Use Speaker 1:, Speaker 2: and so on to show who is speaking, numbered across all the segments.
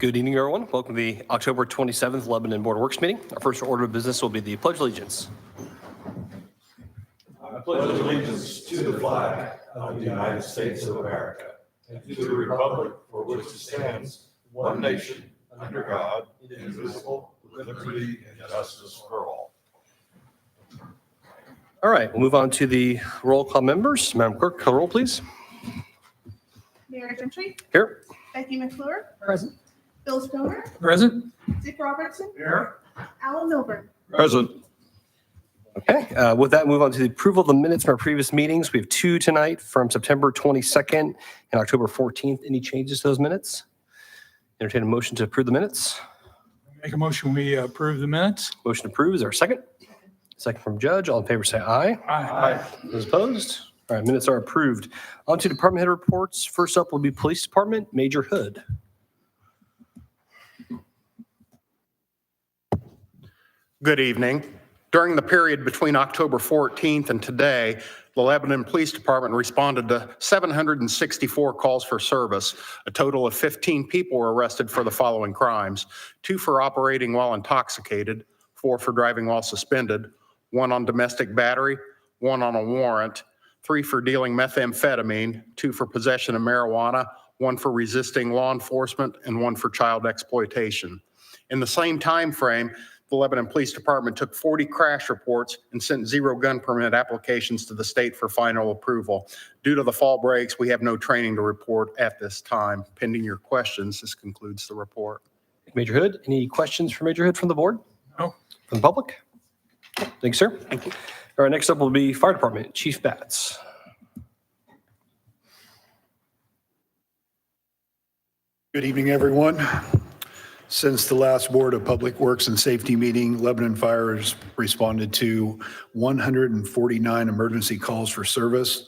Speaker 1: Good evening, everyone. Welcome to the October 27th Lebanon Board of Works meeting. Our first order of business will be the Pledge of Allegiance.
Speaker 2: I pledge allegiance to the flag of the United States of America and to the republic for which it stands, one nation, under God, indivisible, with liberty and justice for all.
Speaker 1: All right, we'll move on to the roll call members. Madam Clerk, call the roll, please.
Speaker 3: Mayor Gentry,
Speaker 1: Here.
Speaker 3: Becky McClure,
Speaker 1: Present.
Speaker 3: Bill Stoner,
Speaker 1: Present.
Speaker 3: Dick Robertson,
Speaker 2: Here.
Speaker 3: Alan Milburn.
Speaker 2: Present.
Speaker 1: Okay, with that, move on to the approval of the minutes from our previous meetings. We have two tonight from September 22nd and October 14th. Any changes to those minutes? Entertain a motion to approve the minutes.
Speaker 4: Make a motion, we approve the minutes.
Speaker 1: Motion approved. Is there a second? Second from Judge. All in favor say aye.
Speaker 4: Aye.
Speaker 1: Those opposed? All right, minutes are approved. On to department head reports. First up will be Police Department, Major Hood.
Speaker 5: Good evening. During the period between October 14th and today, the Lebanon Police Department responded to 764 calls for service. A total of 15 people were arrested for the following crimes: 2 for operating while intoxicated, 4 for driving while suspended, 1 on domestic battery, 1 on a warrant, 3 for dealing methamphetamine, 2 for possession of marijuana, 1 for resisting law enforcement, and 1 for child exploitation. In the same time frame, the Lebanon Police Department took 40 crash reports and sent 0 gun permit applications to the state for final approval. Due to the fall breaks, we have no training to report at this time. Pending your questions, this concludes the report.
Speaker 1: Major Hood, any questions for Major Hood from the board?
Speaker 4: No.
Speaker 1: From the public? Thank you, sir.
Speaker 5: Thank you.
Speaker 1: All right, next up will be Fire Department, Chief Batts.
Speaker 6: Good evening, everyone. Since the last Board of Public Works and Safety meeting, Lebanon Fire has responded to 149 emergency calls for service,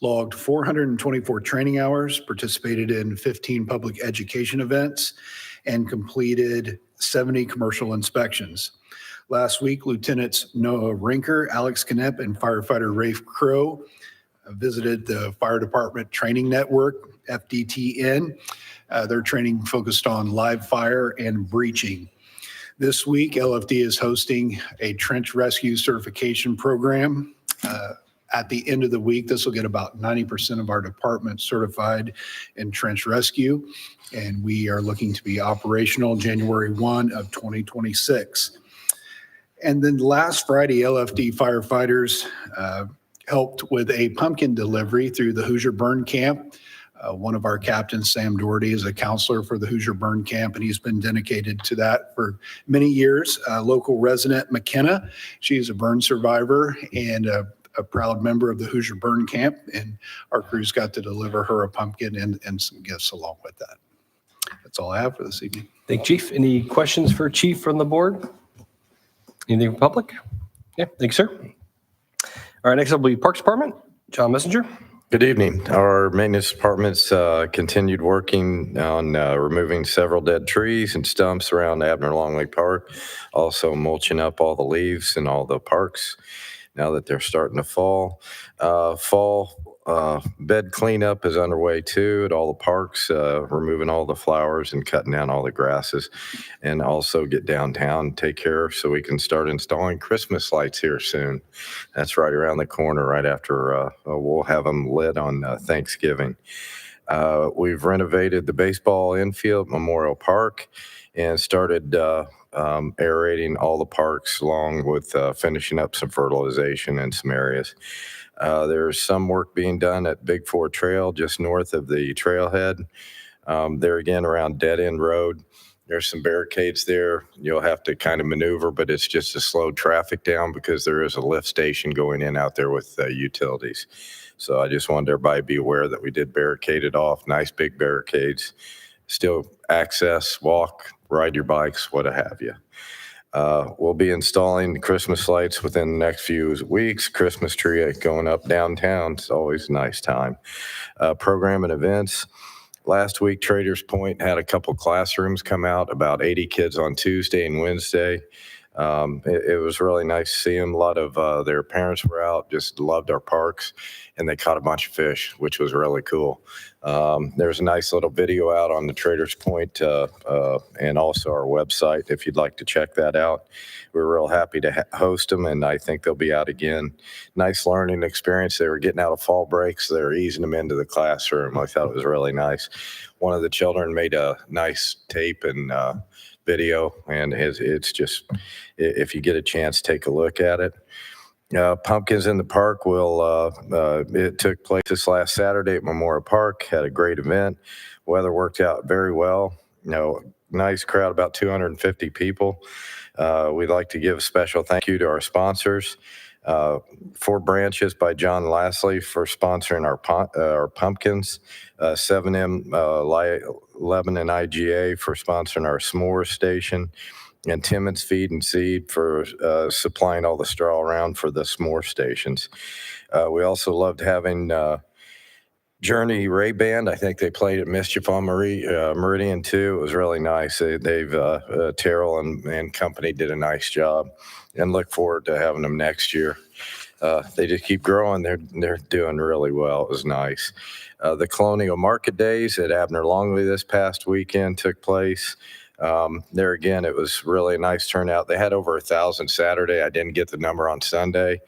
Speaker 6: logged 424 training hours, participated in 15 public education events, and completed 70 commercial inspections. Last week, Lieutenants Noah Rinker, Alex Knepp, and firefighter Rafe Crow visited the Fire Department Training Network, FDTN. Their training focused on live fire and breaching. This week, LFD is hosting a trench rescue certification program. At the end of the week, this will get about 90% of our department certified in trench rescue, and we are looking to be operational January 1 of 2026. And then last Friday, LFD firefighters helped with a pumpkin delivery through the Hoosier Burn Camp. One of our captains, Sam Doherty, is a counselor for the Hoosier Burn Camp, and he's been dedicated to that for many years. Local resident McKenna, she's a burn survivor and a proud member of the Hoosier Burn Camp, and our crews got to deliver her a pumpkin and some gifts along with that. That's all I have for this evening.
Speaker 1: Thank you, Chief. Any questions for Chief from the board? Anything from public? Yeah, thanks, sir. All right, next up will be Parks Department, John Messenger.
Speaker 7: Good evening. Our maintenance departments continued working on removing several dead trees and stumps around Abner Longley Park, also mulching up all the leaves in all the parks now that they're starting to fall. Fall bed cleanup is underway too at all the parks, removing all the flowers and cutting down all the grasses, and also get downtown and take care so we can start installing Christmas lights here soon. That's right around the corner, right after we'll have them lit on Thanksgiving. We've renovated the baseball infield at Memorial Park and started aerating all the parks along with finishing up some fertilization in some areas. There's some work being done at Big Four Trail just north of the trailhead. There again around Dead End Road. There's some barricades there. You'll have to kind of maneuver, but it's just to slow traffic down because there is a lift station going in out there with utilities. So I just wanted everybody to be aware that we did barricade it off, nice big barricades. Still access, walk, ride your bikes, what have you. We'll be installing Christmas lights within the next few weeks. Christmas tree going up downtown. It's always a nice time. Program and events. Last week, Traders Point had a couple classrooms come out, about 80 kids on Tuesday and Wednesday. It was really nice to see them. A lot of their parents were out, just loved our parks, and they caught a bunch of fish, which was really cool. There's a nice little video out on the Traders Point and also our website if you'd like to check that out. We're real happy to host them, and I think they'll be out again. Nice learning experience. They were getting out of fall breaks. They were easing them into the classroom. I thought it was really nice. One of the children made a nice tape and video, and it's just, if you get a chance, take a look at it. Pumpkins in the Park it took place this last Saturday at Memorial Park. Had a great event. Weather worked out very well. Nice crowd, about 250 people. We'd like to give a special thank you to our sponsors. Four Branches by John Lashley for sponsoring our pumpkins. 7M Lebanon IGA for sponsoring our s'mores station. And Timmons Feed and Seed for supplying all the straw around for the s'more stations. We also loved having Journey Ray Band. I think they played at Mischief on Meridian too. It was really nice. Terrell and company did a nice job, and look forward to having them next year. They just keep growing. They're doing really well. It was nice. The Colonial Market Days at Abner Longley this past weekend took place. There again, it was really a nice turnout. They had over 1,000 Saturday. I didn't get the number on Sunday.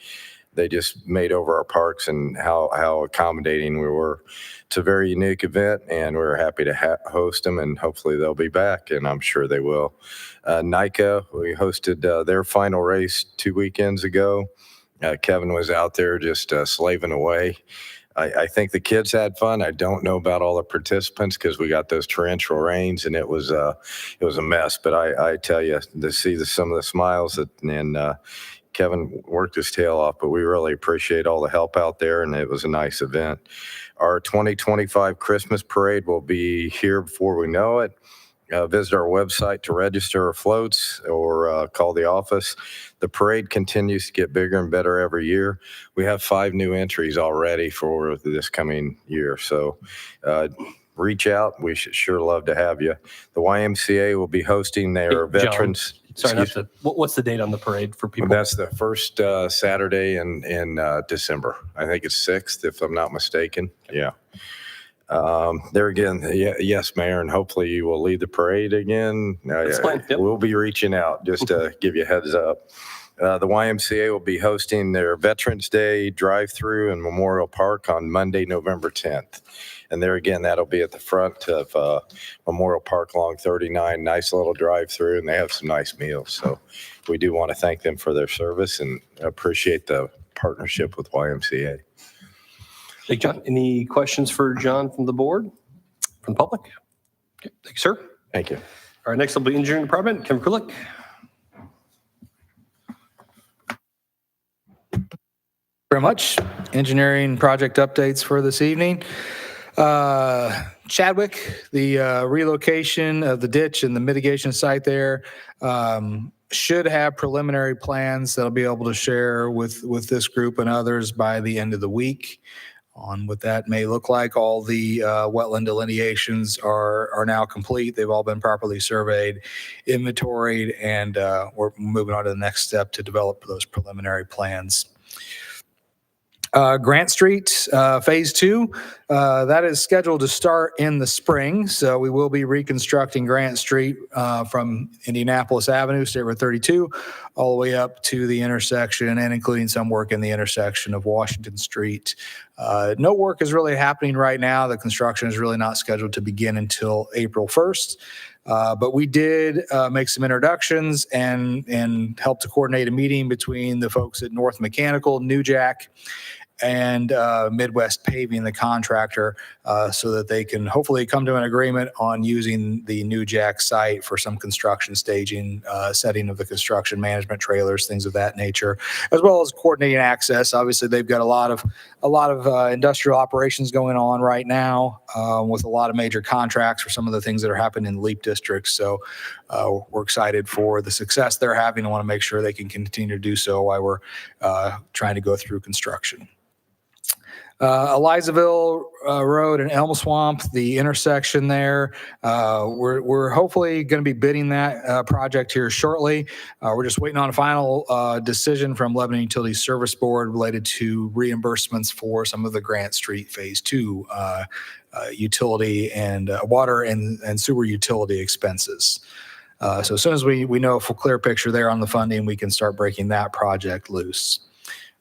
Speaker 7: They just made over our parks and how accommodating we were. It's a very unique event, and we're happy to host them, and hopefully they'll be back, and I'm sure they will. NICA, we hosted their final race 2 weekends ago. Kevin was out there just slaving away. I think the kids had fun. I don't know about all the participants because we got those torrential rains, and it was a mess. But I tell you, to see some of the smiles and Kevin worked his tail off, but we really appreciate all the help out there, and it was a nice event. Our 2025 Christmas parade will be here before we know it. Visit our website to register our floats or call the office. The parade continues to get bigger and better every year. We have 5 new entries already for this coming year. So reach out. We should sure love to have you. The YMCA will be hosting their
Speaker 1: Hey, John,
Speaker 7: veterans.
Speaker 1: Sorry, what's the date on the parade for people?
Speaker 7: That's the first Saturday in December. I think it's 6th, if I'm not mistaken. Yeah. There again, yes, Mayor, and hopefully you will lead the parade again.
Speaker 1: That's fine. Yep.
Speaker 7: We'll be reaching out just to give you a heads up. The YMCA will be hosting their Veterans Day drive-through in Memorial Park on Monday, November 10th. And there again, that'll be at the front of Memorial Park along 39. Nice little drive-through, and they have some nice meals. So we do want to thank them for their service and appreciate the partnership with YMCA.
Speaker 1: Thank you, John. Any questions for John from the board, from the public? Okay, thank you, sir.
Speaker 7: Thank you.
Speaker 1: All right, next will be Engineering Department, Kevin Kulik.
Speaker 8: Very much. Engineering project updates for this evening. Chadwick, the relocation of the ditch and the mitigation site there should have preliminary plans that I'll be able to share with this group and others by the end of the week on what that may look like. All the wetland delineations are now complete. They've all been properly surveyed, inventoried, and we're moving on to the next step to develop those preliminary plans. Grant Street, Phase 2, that is scheduled to start in the spring. So we will be reconstructing Grant Street from Indianapolis Avenue, State Road 32, all the way up to the intersection and including some work in the intersection of Washington Street. No work is really happening right now. The construction is really not scheduled to begin until April 1st. But we did make some introductions and help to coordinate a meeting between the folks at North Mechanical, New Jack, and Midwest Paving, the contractor, so that they can hopefully come to an agreement on using the New Jack site for some construction staging, setting of the construction management trailers, things of that nature, as well as coordinating access. Obviously, they've got a lot of industrial operations going on right now with a lot of major contracts for some of the things that are happening in the LEAP districts. So we're excited for the success they're having and want to make sure they can continue to do so while we're trying to go through construction. Elizaville Road and Elm Swamp, the intersection there. We're hopefully going to be bidding that project here shortly. We're just waiting on a final decision from Lebanon Utility Service Board related to reimbursements for some of the Grant Street Phase 2 utility and water and sewer utility expenses. So as soon as we know a full clear picture there on the funding, we can start breaking that project loose,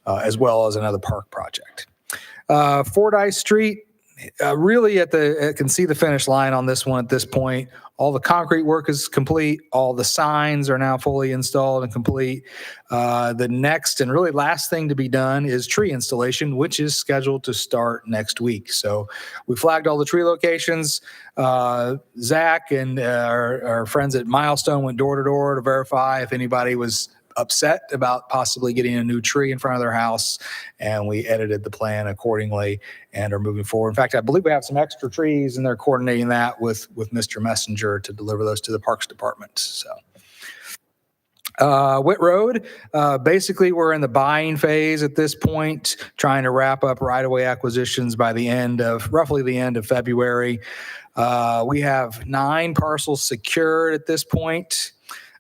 Speaker 8: as well as another park project. Fordyce Street, really can see the finish line on this one at this point. All the concrete work is complete. All the signs are now fully installed and complete. The next and really last thing to be done is tree installation, which is scheduled to start next week. So we flagged all the tree locations. Zach and our friends at Milestone went door to door to verify if anybody was upset about possibly getting a new tree in front of their house, and we edited the plan accordingly and are moving forward. In fact, I believe we have some extra trees, and they're coordinating that with Mr. Messenger to deliver those to the Parks Department. So, Whit Road, basically we're in the buying phase at this point, trying to wrap up right-of-way acquisitions by roughly the end of February. We have 9 parcels secured at this point.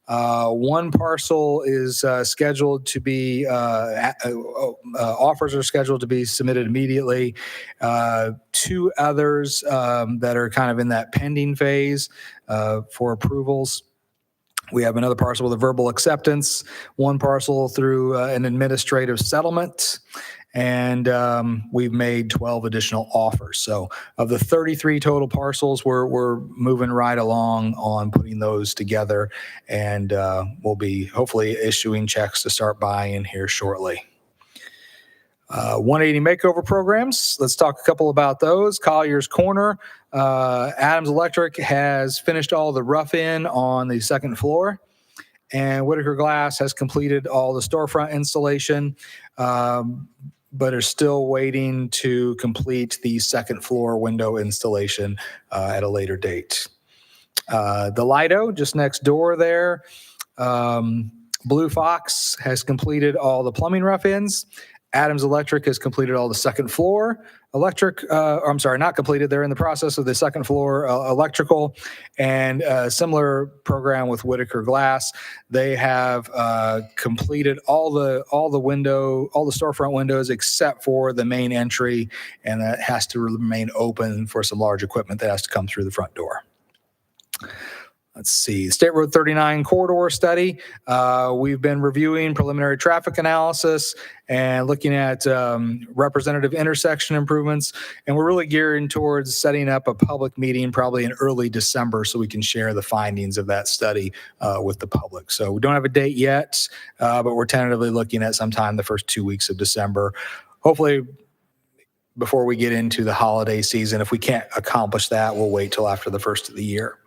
Speaker 8: One parcel is scheduled to be, offers are scheduled to be submitted immediately. 2 others that are kind of in that pending phase for approvals. We have another parcel with a verbal acceptance, 1 parcel through an administrative settlement, and we've made 12 additional offers. So of the 33 total parcels, we're moving right along on putting those together, and we'll be hopefully issuing checks to start buying here shortly. 180 makeover programs. Let's talk a couple about those. Collier's Corner. Adams Electric has finished all the rough-in on the 2nd floor, and Whitaker Glass has completed all the storefront installation, but are still waiting to complete the 2nd floor window installation at a later date. The Lido, just next door there, Blue Fox has completed all the plumbing rough-ins. Adams Electric has completed all the 2nd floor electric. I'm sorry, not completed. They're in the process of the 2nd floor electrical, and a similar program with Whitaker Glass. They have completed all the storefront windows except for the main entry, and that has to remain open for some large equipment that has to come through the front door. Let's see, State Road 39 corridor study. We've been reviewing preliminary traffic analysis and looking at representative intersection improvements. And we're really gearing towards setting up a public meeting probably in early December so we can share the findings of that study with the public. So we don't have a date yet, but we're tentatively looking at sometime the first 2 weeks of December. Hopefully before we get into the holiday season. If we can't accomplish that, we'll wait till after the first of the year.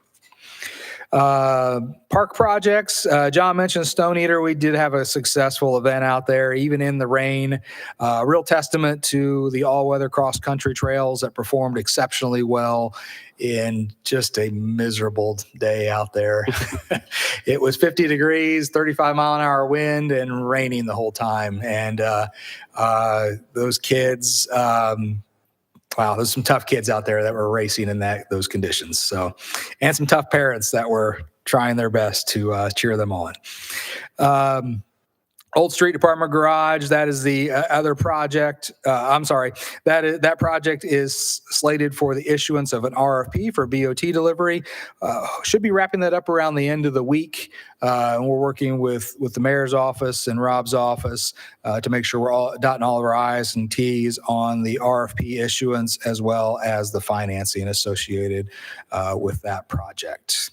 Speaker 8: Park projects. John mentioned Stone Eater. We did have a successful event out there, even in the rain. Real testament to the all-weather cross-country trails that performed exceptionally well in just a miserable day out there. It was 50 degrees, 35-mile-an-hour wind, and raining the whole time. And those kids... Wow, there's some tough kids out there that were racing in those conditions. So, and some tough parents that were trying their best to cheer them on. Old Street Department Garage, that is the other project. That project is slated for the issuance of an RFP for BOT delivery. Should be wrapping that up around the end of the week. And we're working with the mayor's office and Rob's office to make sure we're all dotting all of our I's and T's on the RFP issuance as well as the financing associated with that project.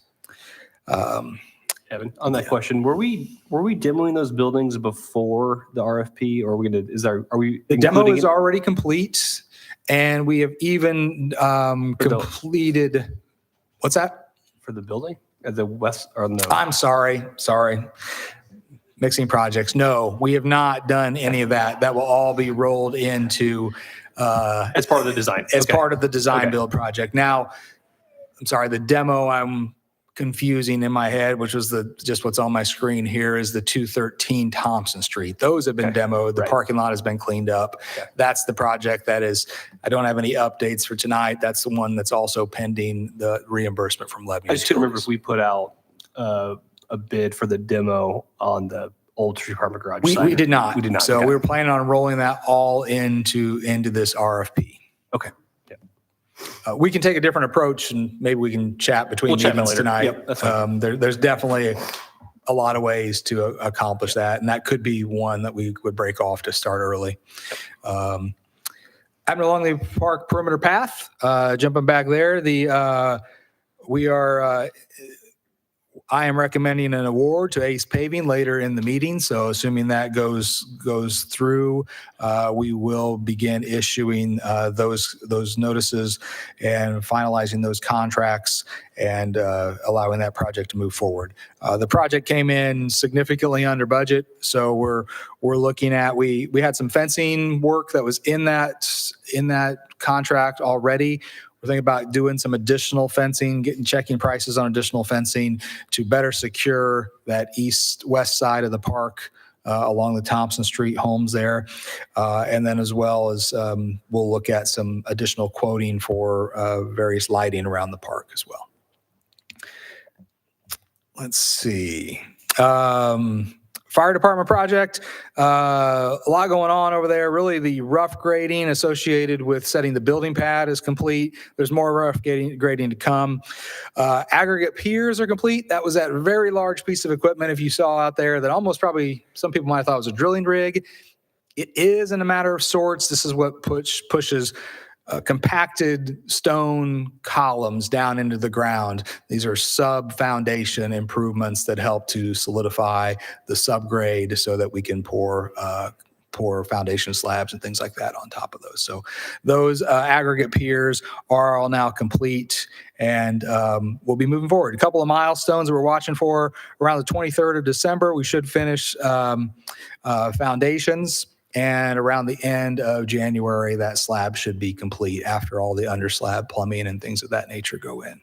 Speaker 1: Evan, on that question, were we demoing those buildings before the RFP, or are we going to?
Speaker 8: The demo is already complete, and we have even completed. What's that
Speaker 1: for the building at the west or no?
Speaker 8: I'm sorry, mixing projects. No, we have not done any of that. That will all be rolled into
Speaker 1: as part of the design.
Speaker 8: As part of the design build project. Now, I'm sorry, the demo I'm confusing in my head, which was just what's on my screen here, is the 213 Thompson Street. Those have been demoed. The
Speaker 1: Right.
Speaker 8: parking lot has been cleaned up.
Speaker 1: Okay.
Speaker 8: That's the project that is, I don't have any updates for tonight. That's the one that's also pending the reimbursement from Lebanon.
Speaker 1: I just couldn't remember if we put out a bid for the demo on the old street apartment garage site.
Speaker 8: We did not.
Speaker 1: We did not.
Speaker 8: So
Speaker 1: Okay.
Speaker 8: we were planning on rolling that all into this RFP.
Speaker 1: Okay.
Speaker 8: We can take a different approach and maybe we can chat between
Speaker 1: We'll chat
Speaker 8: meetings
Speaker 1: later.
Speaker 8: tonight.
Speaker 1: Yep, that's fine.
Speaker 8: There's definitely a lot of ways to accomplish that. And that could be one that we would break off to start early. Admiral Longley Park perimeter path, jumping back there, I am recommending an award to Ace Paving later in the meeting. So assuming that goes through, we will begin issuing those notices and finalizing those contracts and allowing that project to move forward. The project came in significantly under budget, so we're looking at we had some fencing work that was in that contract already. We're thinking about doing some additional fencing, checking prices on additional fencing to better secure that east-west side of the park along the Thompson Street homes there. And then as well as we'll look at some additional quoting for various lighting around the park as well. Let's see. Fire department project, a lot going on over there. Really, the rough grading associated with setting the building pad is complete. There's more rough grading to come. Aggregate piers are complete. That was that very large piece of equipment, if you saw out there, that almost probably some people might have thought was a drilling rig. It is in a matter of sorts. This is what pushes compacted stone columns down into the ground. These are sub-foundation improvements that help to solidify the subgrade so that we can pour foundation slabs and things like that on top of those. So those aggregate piers are all now complete, and we'll be moving forward. A couple of milestones that we're watching for. Around the 23rd of December, we should finish foundations. And around the end of January, that slab should be complete after all the underslab plumbing and things of that nature go in.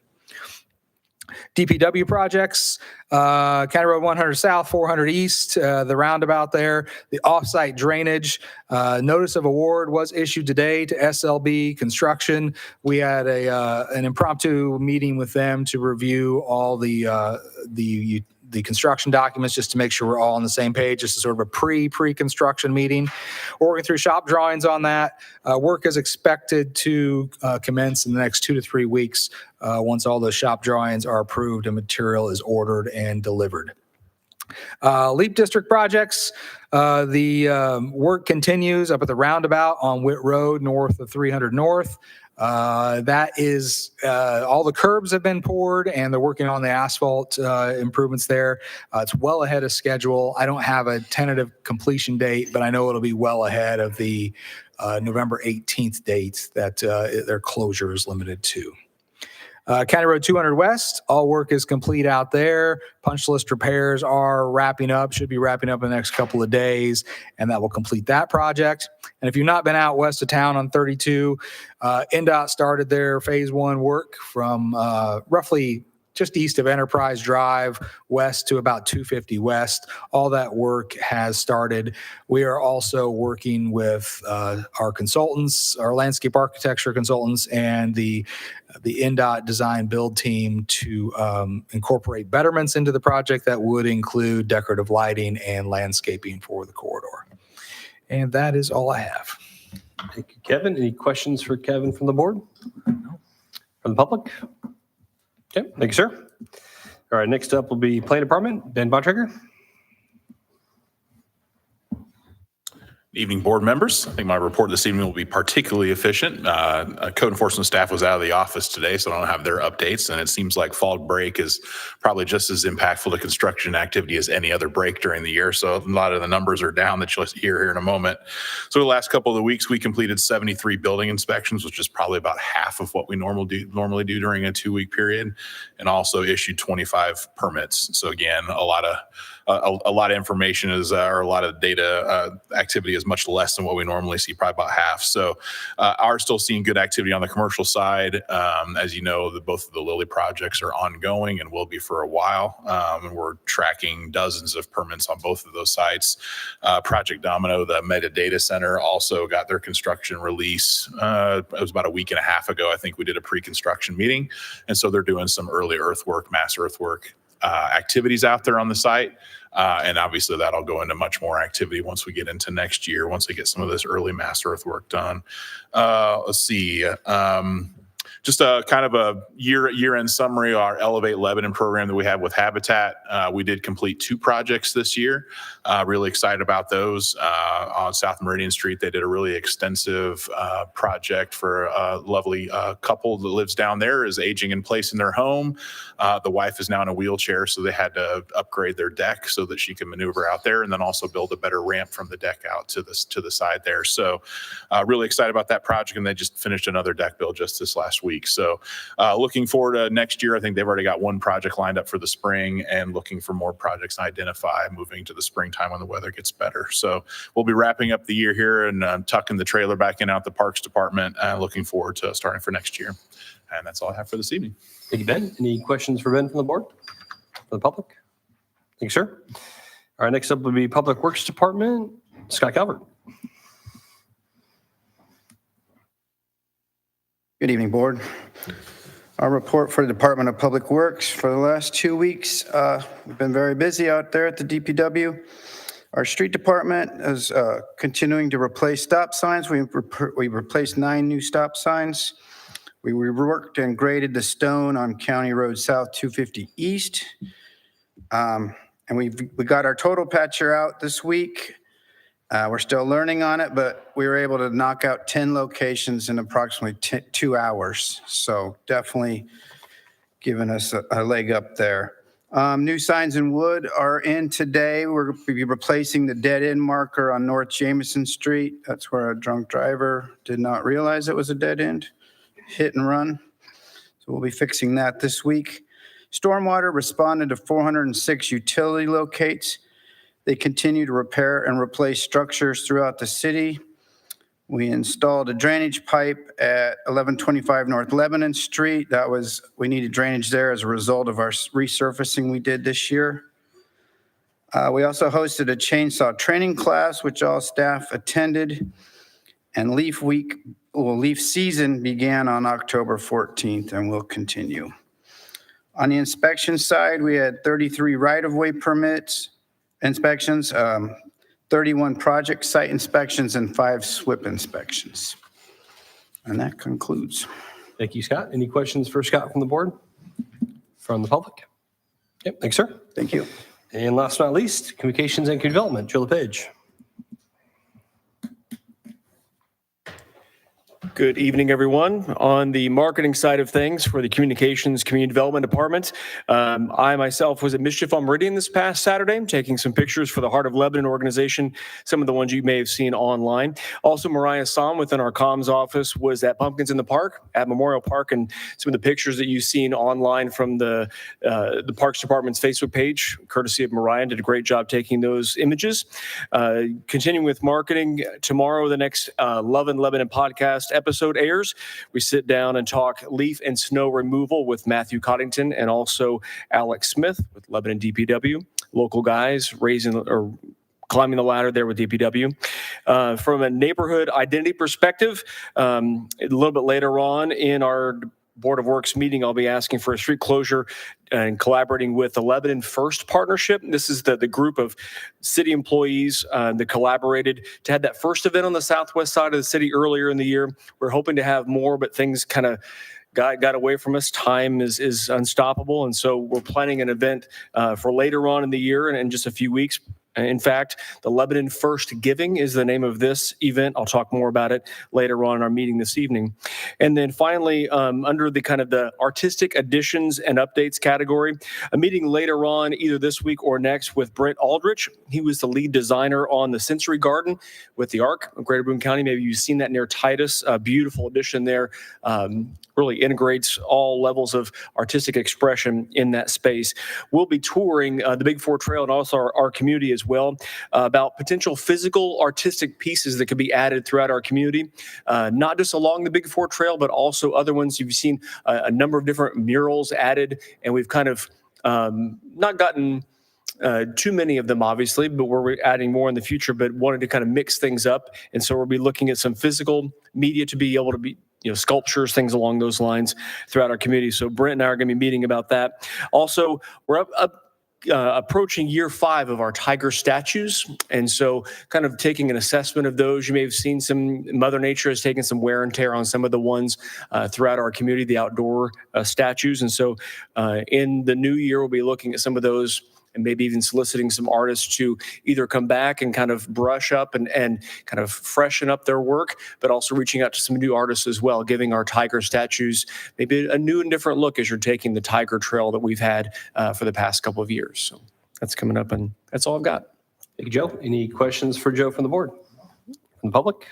Speaker 8: DPW projects, County Road 100 South, 400 East, the roundabout there, the offsite drainage. Notice of award was issued today to SLB Construction. We had an impromptu meeting with them to review all the construction documents just to make sure we're all on the same page. This is sort of a pre-construction meeting. We're working through shop drawings on that. Work is expected to commence in the next 2 to 3 weeks once all the shop drawings are approved and material is ordered and delivered. LEAP district projects, the work continues up at the roundabout on Witt Road north of 300 North. That is, all the curbs have been poured and they're working on the asphalt improvements there. It's well ahead of schedule. I don't have a tentative completion date, but I know it'll be well ahead of the November 18th date that their closure is limited to. County Road 200 West, all work is complete out there. Punch list repairs are wrapping up, should be wrapping up in the next couple of days, and that will complete that project. And if you've not been out west of town on 32, NDOT started their phase 1 work from roughly just east of Enterprise Drive, west to about 250 West. All that work has started. We are also working with our consultants, our landscape architecture consultants, and the NDOT design build team to incorporate betterments into the project that would include decorative lighting and landscaping for the corridor. And that is all I have.
Speaker 1: Thank you, Kevin. Any questions for Kevin from the board? From the public? Okay, thank you, sir. All right, next up will be Plan Department, Ben Bontrager.
Speaker 9: Evening, board members. I think my report this evening will be particularly efficient. Code enforcement staff was out of the office today, so I don't have their updates. And it seems like fall break is probably just as impactful to construction activity as any other break during the year. So a lot of the numbers are down that you'll hear here in a moment. So the last couple of the weeks, we completed 73 building inspections, which is probably about half of what we normally do during a 2-week period, and also issued 25 permits. So again, a lot of information or a lot of data activity is much less than what we normally see, probably about half. So are still seeing good activity on the commercial side. As you know, both of the Lilly projects are ongoing and will be for a while. And we're tracking dozens of permits on both of those sites. Project Domino, the Meta Data Center, also got their construction release. It was about a week and a half ago. I think we did a pre-construction meeting. And so they're doing some early earthwork, mass earthwork activities out there on the site. And obviously that'll go into much more activity once we get into next year, once we get some of this early mass earthwork done. Let's see. Just a kind of a year-end summary, our Elevate Lebanon program that we have with Habitat. We did complete 2 projects this year. Really excited about those. On South Meridian Street, they did a really extensive project for a lovely couple that lives down there, is aging in place in their home. The wife is now in a wheelchair, so they had to upgrade their deck so that she can maneuver out there, and then also build a better ramp from the deck out to the side there. So really excited about that project, and they just finished another deck build just this last week. So looking forward to next year. I think they've already got 1 project lined up for the spring, and looking for more projects to identify moving to the springtime when the weather gets better. So we'll be wrapping up the year here and tucking the trailer back in out the Parks Department, looking forward to starting for next year. And that's all I have for this evening.
Speaker 1: Thank you, Ben. Any questions for Ben from the board? For the public? Thank you, sir. All right, next up would be Public Works Department, Scott Calvert.
Speaker 10: Good evening, Board. Our report for the Department of Public Works for the last 2 weeks. We've been very busy out there at the DPW. Our street department is continuing to replace stop signs. We replaced 9 new stop signs. We reworked and graded the stone on County Road South 250 East. And we got our total patcher out this week. We're still learning on it, but we were able to knock out 10 locations in approximately 2 hours. So definitely giving us a leg up there. New signs in wood are in today. We're going to be replacing the dead end marker on North Jameson Street. That's where a drunk driver did not realize it was a dead end, hit and run. So we'll be fixing that this week. Stormwater responded to 406 utility locates. They continue to repair and replace structures throughout the city. We installed a drainage pipe at 1125 North Lebanon Street. We needed drainage there as a result of our resurfacing we did this year. We also hosted a chainsaw training class, which all staff attended. And leaf season began on October 14th and will continue. On the inspection side, we had 33 right-of-way permits, inspections, 31 project site inspections, and 5 SWIP inspections. And that concludes.
Speaker 1: Thank you, Scott. Any questions for Scott from the board? From the public? Yep, thanks, sir.
Speaker 10: Thank you.
Speaker 1: And last but not least, Communications and Community Development, Joe LePage.
Speaker 11: Good evening, everyone. On the marketing side of things for the Communications Community Development Department, I myself was at Mischief on Meridian this past Saturday, taking some pictures for the Heart of Lebanon organization, some of the ones you may have seen online. Also, Mariah Sam within our comms office was at Pumpkins in the Park, at Memorial Park, and some of the pictures that you've seen online from the Parks Department's Facebook page, courtesy of Mariah, did a great job taking those images. Continuing with marketing, tomorrow the next Love and Lebanon podcast episode airs. We sit down and talk leaf and snow removal with Matthew Coddington and also Alex Smith with Lebanon DPW, local guys climbing the ladder there with DPW. From a neighborhood identity perspective, a little bit later on in our Board of Works meeting, I'll be asking for a street closure and collaborating with the Lebanon First Partnership. This is the group of city employees that collaborated to have that first event on the southwest side of the city earlier in the year. We're hoping to have more, but things kind of got away from us. Time is unstoppable. And so we're planning an event for later on in the year and in just a few weeks. In fact, the Lebanon First Giving is the name of this event. I'll talk more about it later on in our meeting this evening. And then finally, under the kind of the artistic additions and updates category, a meeting later on either this week or next with Brent Aldrich. He was the lead designer on the Sensory Garden with the Arc of Greater Boone County. Maybe you've seen that near Titus. A beautiful addition there. Really integrates all levels of artistic expression in that space. We'll be touring the Big Four Trail and also our community as well about potential physical artistic pieces that could be added throughout our community, not just along the Big Four Trail, but also other ones. You've seen a number of different murals added, and we've kind of not gotten too many of them, obviously, but we're adding more in the future, but wanted to kind of mix things up. And so we'll be looking at some physical media to be able to be, sculptures, things along those lines throughout our community. So Brent and I are going to be meeting about that. Also, we're approaching year 5 of our tiger statues. And so kind of taking an assessment of those. You may have seen Mother Nature has taken some wear and tear on some of the ones throughout our community, the outdoor statues. And so in the new year, we'll be looking at some of those and maybe even soliciting some artists to either come back and kind of brush up and kind of freshen up their work, but also reaching out to some new artists as well, giving our tiger statues maybe a new and different look as you're taking the tiger trail that we've had for the past couple of years. So that's coming up, and that's all I've got.
Speaker 1: Thank you, Joe. Any questions for Joe from the board? From the public?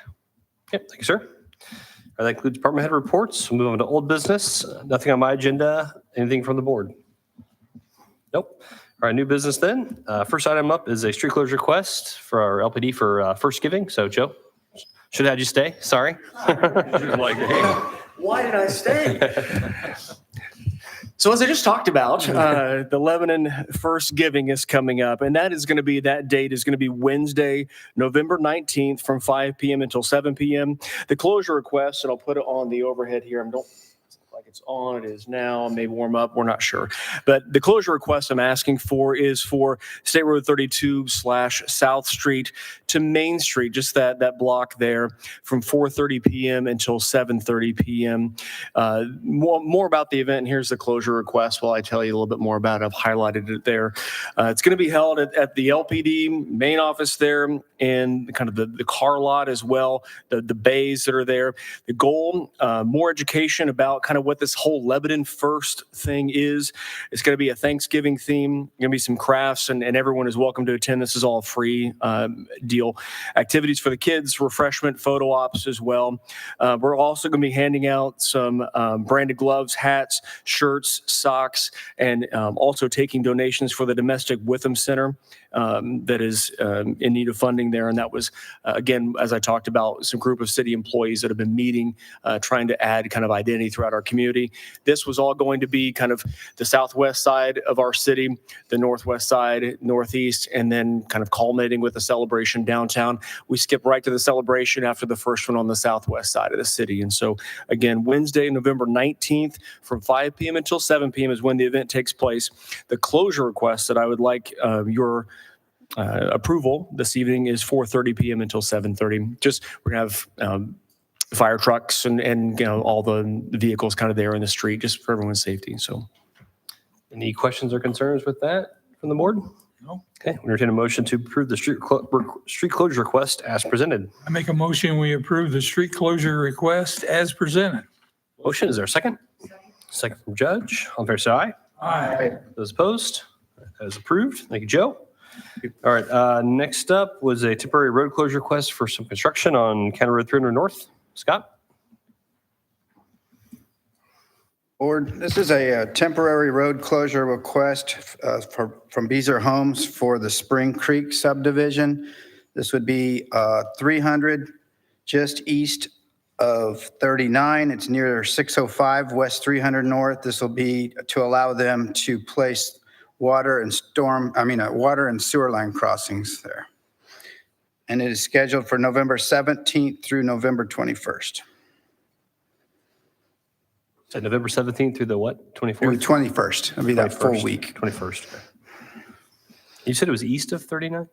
Speaker 1: Yep, thank you, sir. All right, that concludes department head reports. We'll move on to old business. Nothing on my agenda. Anything from the board? Nope. All right, new business then. First item up is a street closure request for our LPD for First Giving. So, Joe, should have had you stay. Sorry.
Speaker 11: Why did I stay? So as I just talked about, the Lebanon First Giving is coming up, and that date is going to be Wednesday, November 19th from 5 p.m. until 7 p.m. The closure request, and I'll put it on the overhead here. It's on, it is now, may warm up, we're not sure. But the closure request I'm asking for is for State Road 32 / South Street to Main Street, just that block there from 4:30 p.m. until 7:30 p.m. More about the event, and here's the closure request while I tell you a little bit more about it. I've highlighted it there. It's going to be held at the LPD main office there and kind of the car lot as well, the bays that are there. The goal, more education about kind of what this whole Lebanon First thing is. It's going to be a Thanksgiving theme. Going to be some crafts, and everyone is welcome to attend. This is all free deal. Activities for the kids, refreshment, photo ops as well. We're also going to be handing out some branded gloves, hats, shirts, socks, and also taking donations for the Domestic Witham Center that is in need of funding there. And that was, again, as I talked about, some group of city employees that have been meeting, trying to add kind of identity throughout our community. This was all going to be kind of the southwest side of our city, the northwest side, northeast, and then kind of culminating with a celebration downtown. We skip right to the celebration after the first one on the southwest side of the city. And so, again, Wednesday, November 19th from 5 p.m. until 7 p.m. is when the event takes place. The closure request that I would like your approval this evening is 4:30 p.m. until 7:30. Just we're gonna have fire trucks and all the vehicles kind of there in the street just for everyone's safety. So,
Speaker 1: any questions or concerns with that from the board?
Speaker 4: No.
Speaker 1: Okay, we entertain a motion to approve the street closure request as presented.
Speaker 4: I make a motion, we approve the street closure request as presented.
Speaker 1: Motion, is there a second? Second from Judge. All in favor, say aye.
Speaker 4: Aye.
Speaker 1: Those opposed? That is approved. Thank you, Joe. All right, next up was a temporary road closure request for some construction on County Road 300 North. Scott?
Speaker 10: Board, this is a temporary road closure request from Beezer Homes for the Spring Creek subdivision. This would be 300 just east of 39. It's near 605 West 300 North. This will be to allow them to place water and sewer line crossings there. And it is scheduled for November 17th through November 21st.
Speaker 1: So November 17th through the what? 24th?
Speaker 10: Through 21st. It'll be that full week.
Speaker 1: 21st. Okay. You said it was east of 39?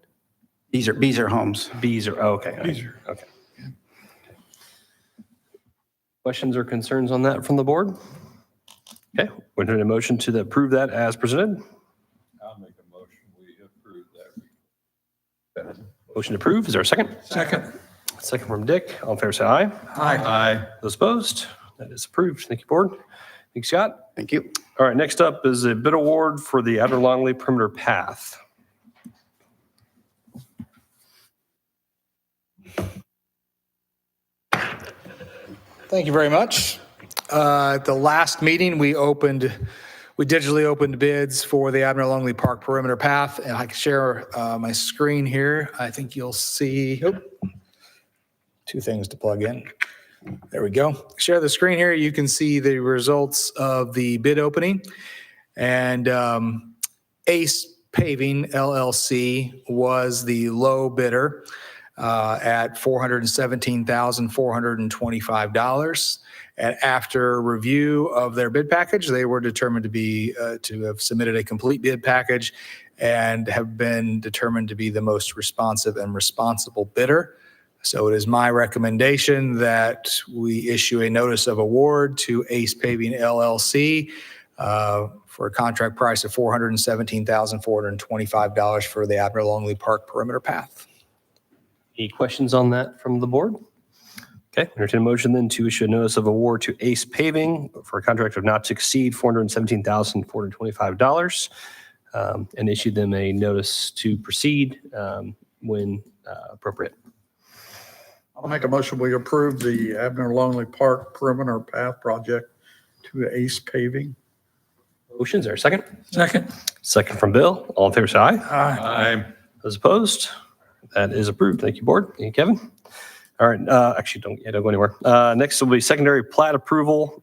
Speaker 10: Beezer Homes.
Speaker 1: Beezer. Oh, okay.
Speaker 4: Beezer.
Speaker 1: Okay. Questions or concerns on that from the board? Okay, we're doing a motion to approve that as presented.
Speaker 2: I'll make a motion, we approve that.
Speaker 1: Motion approved. Is there a second?
Speaker 4: Second.
Speaker 1: Second from Dick. All in favor, say aye.
Speaker 4: Aye.
Speaker 1: Those opposed? That is approved. Thank you, board. Thank you, Scott.
Speaker 10: Thank you.
Speaker 1: All right, next up is a bid award for the Outer Longley Perimeter Path.
Speaker 8: Thank you very much. At the last meeting, we opened we digitally opened bids for the Admiral Longley Park perimeter path, and I can share my screen here. I think you'll see, two things to plug in. There we go. Share the screen here. You can see the results of the bid opening. And Ace Paving LLC was the low bidder at $417,425. And after review of their bid package, they were determined to have submitted a complete bid package and have been determined to be the most responsive and responsible bidder. So it is my recommendation that we issue a notice of award to Ace Paving LLC for a contract price of $417,425 for the Admiral Longley Park perimeter path.
Speaker 1: Any questions on that from the board? Okay, entertain a motion then to issue a notice of award to Ace Paving for a contract of not to exceed $417,425 and issue them a notice to proceed when appropriate.
Speaker 2: I'll make a motion, we approve the Abner Longley Park perimeter path project to Ace Paving.
Speaker 1: Motions, there a second?
Speaker 4: Second.
Speaker 1: Second from Bill. All in favor, say aye.
Speaker 2: Aye.
Speaker 1: Those opposed? That is approved. Thank you, board. Thank you, Kevin. All right, actually, don't go anywhere. Next will be secondary plat approval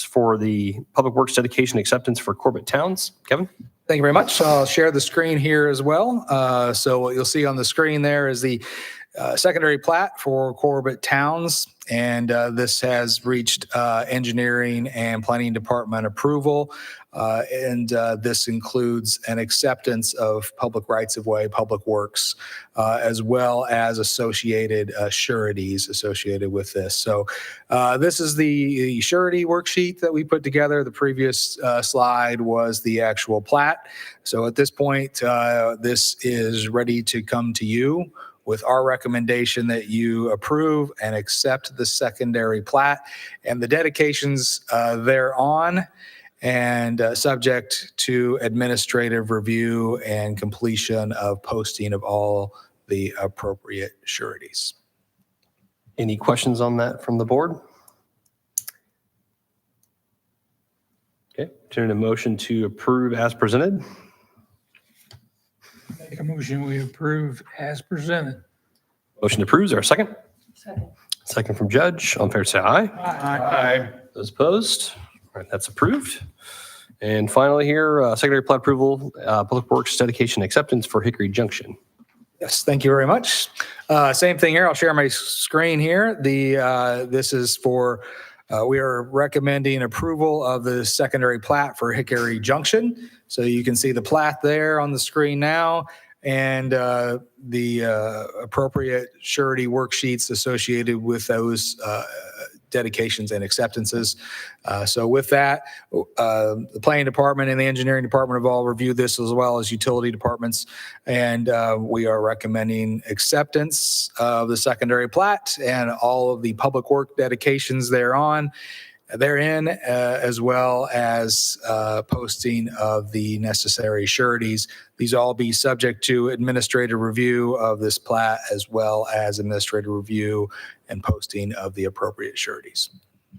Speaker 1: for the Public Works dedication acceptance for Corbett Towns. Kevin?
Speaker 8: Thank you very much. I'll share the screen here as well. So what you'll see on the screen there is the secondary plat for Corbett Towns, and this has reached engineering and planning department approval. And this includes an acceptance of public rights-of-way, public works, as well as associated sureties associated with this. So this is the surety worksheet that we put together. The previous slide was the actual plat. So at this point, this is ready to come to you with our recommendation that you approve and accept the secondary plat and the dedications thereon, and subject to administrative review and completion of posting of all the appropriate sureties.
Speaker 1: Any questions on that from the board? Okay, turn a motion to approve as presented.
Speaker 4: Make a motion, we approve as presented.
Speaker 1: Motion approves. There a second?
Speaker 3: Second.
Speaker 1: Second from Judge. All in favor, say aye.
Speaker 2: Aye.
Speaker 1: Those opposed? All right, that's approved. And finally here, secondary plat approval, Public Works dedication acceptance for Hickory Junction.
Speaker 8: Yes, thank you very much. Same thing here. I'll share my screen here. This is for, we are recommending approval of the secondary plat for Hickory Junction. So you can see the plat there on the screen now, and the appropriate surety worksheets associated with those dedications and acceptances. So with that, the planning department and the engineering department have all reviewed this, as well as utility departments. And we are recommending acceptance of the secondary plat and all of the public work dedications therein, as well as posting of the necessary sureties. These all be subject to administrative review of this plat, as well as administrative review and posting of the appropriate sureties.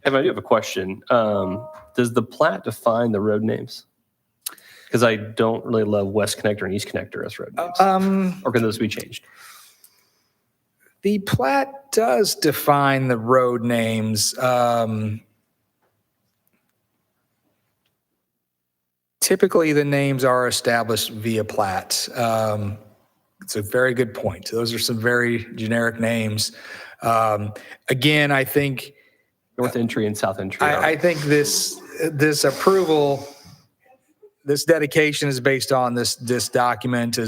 Speaker 1: Evan, I do have a question. Does the plat define the road names? Because I don't really love West Connector and East Connector as road names. Or can those be changed?
Speaker 8: The plat does define the road names. Typically, the names are established via plat. It's a very good point. Those are some very generic names. Again, I think
Speaker 1: North Entry and South Entry.
Speaker 8: I think this approval, this dedication is based on this document,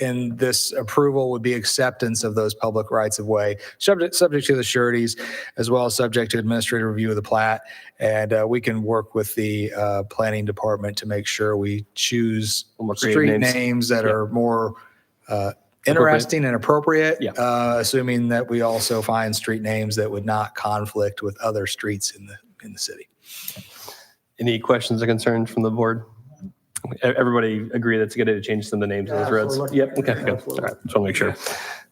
Speaker 8: and this approval would be acceptance of those public rights of way, subject to the sureties, as well as subject to administrative review of the plat. And we can work with the planning department to make sure we choose street names that are more interesting and appropriate, assuming that we also find street names that would not conflict with other streets in the city.
Speaker 1: Any questions or concerns from the board? Everybody agree that's a good idea to change some of the names of those roads? Yep, okay, good. All right, just want to make sure.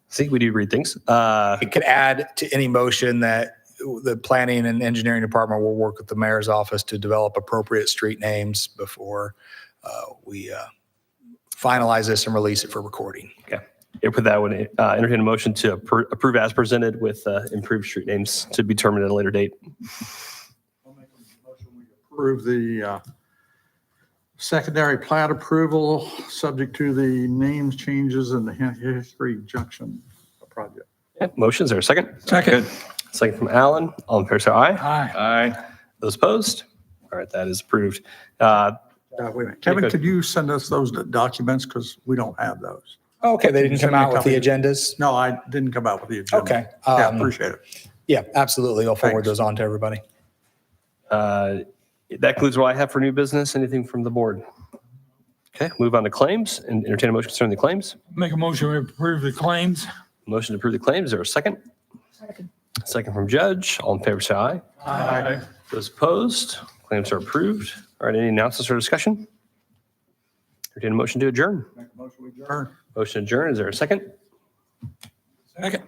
Speaker 1: See, we do read things.
Speaker 8: It could add to any motion that the planning and engineering department will work with the mayor's office to develop appropriate street names before we finalize this and release it for recording.
Speaker 1: Okay. If with that, I would entertain a motion to approve as presented with improved street names to be determined at a later date.
Speaker 2: Approve the secondary plat approval, subject to the names changes in the History Junction project.
Speaker 1: Okay. Motions, there a second?
Speaker 4: Second.
Speaker 1: Second from Alan. All in favor, say aye.
Speaker 4: Aye.
Speaker 1: Those opposed? All right, that is approved.
Speaker 2: Wait a minute. Kevin,
Speaker 1: good.
Speaker 2: could you send us those documents? Because we don't have those.
Speaker 8: Okay, they didn't
Speaker 2: Send
Speaker 8: come
Speaker 2: me a
Speaker 8: out with the
Speaker 2: copy.
Speaker 8: agendas?
Speaker 2: No, I didn't come out with the agenda.
Speaker 8: Okay.
Speaker 2: Yeah, appreciate it.
Speaker 8: Yeah, absolutely. I'll forward
Speaker 2: Thanks.
Speaker 8: those on to everybody.
Speaker 1: That concludes what I have for new business. Anything from the board? Okay, move on to claims and entertain a motion concerning the claims.
Speaker 4: Make a motion to approve the claims.
Speaker 1: Motion to approve the claims. Is there a second? Second from Judge. All in favor, say aye.
Speaker 4: Aye.
Speaker 1: Those opposed? Claims are approved. All right, any announcements or discussion? Entertain a motion to adjourn. Motion to adjourn. Is there a second?
Speaker 4: Second.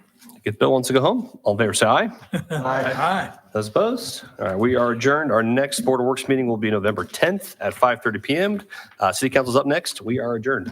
Speaker 1: If Bill wants to go home, all in favor, say aye.
Speaker 4: Aye.
Speaker 1: Those opposed? All right, we are adjourned. Our next Board of Works meeting will be November 10th at 5:30 PM. City Council's up next. We are adjourned.